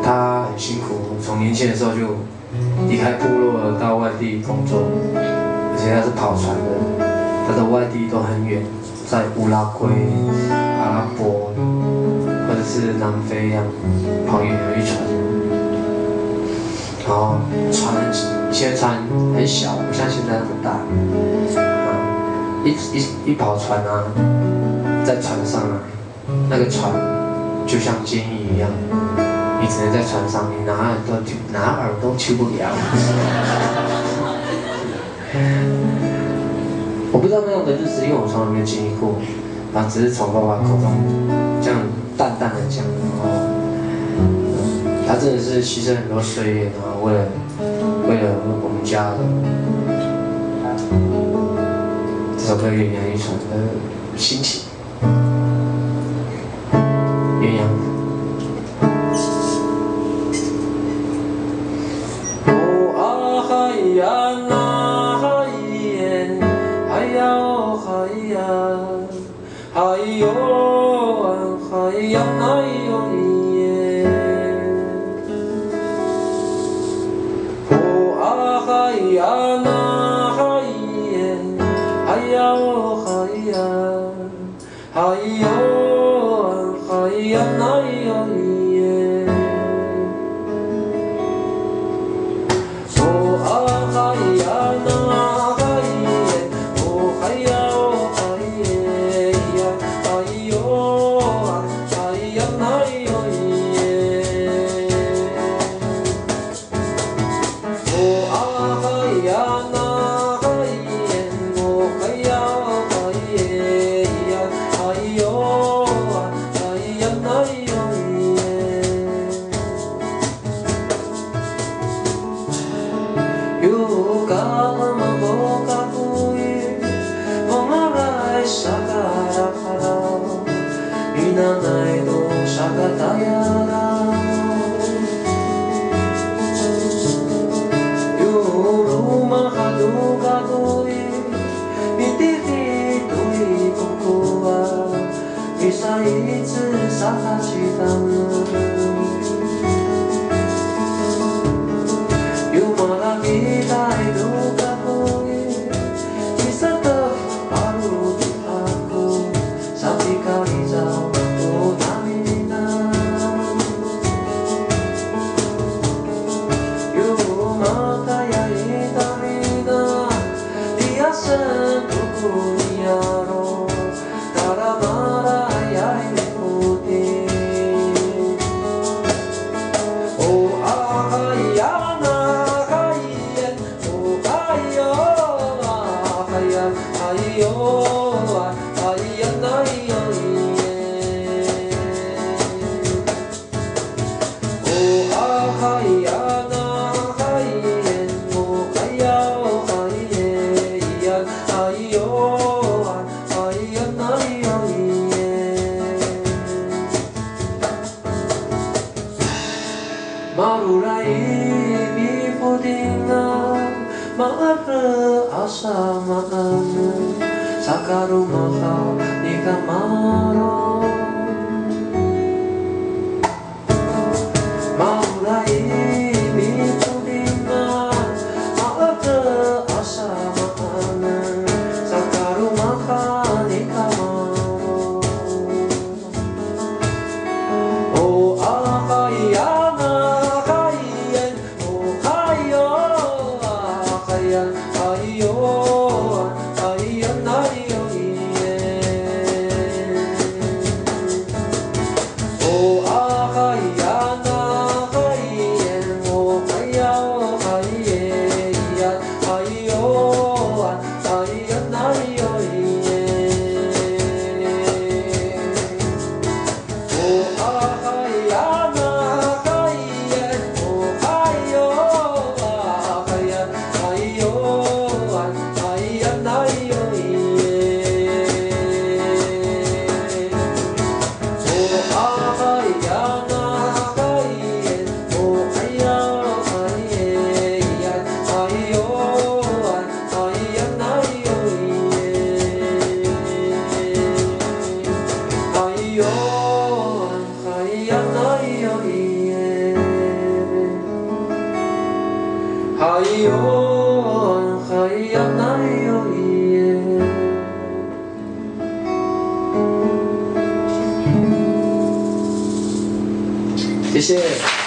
他很辛苦，从年轻的时候就离开部落到外地工作，而且他是跑船的，他的外地都很远，在乌拉圭、阿拉伯或者是南非这样跑远游一船。然后船以前的船很小，不像现在那么大。一跑船啊，在船上啊，那个船就像监狱一样，你只能在船上，你哪儿都去不了。我不知道那样的日子，因为我从来没有经历过，啊，只是从爸爸口中这样淡淡的讲，然后，他真的是牺牲很多岁月，然后为了我们家的。这首歌有鸳鸯一船的心情，鸳鸯。哦啊嗨呀那嗨耶，嗨呀哦嗨呀，嗨哟啊嗨呀那哟耶。哦啊嗨呀那。嗨呀哦嗨呀，嗨哟啊嗨呀那哟耶。哦啊嗨呀那嗨耶，哦嗨呀哦嗨耶呀，嗨哟啊嗨呀那哟耶。哦啊嗨呀那。Nanay do Shakatayara Yuru Mahaduga Dui Mititi Dui Kukua Misaitsu Sakachitan Yumaragi Dai Duga Dui Misata Haru Aku Sapikari Zao Marurai bifudinga maara asamaan sakarumaha nikamaro Marurai bifudinga maara asamaan sakarumaha nikamaro Oh ahayana 谢谢。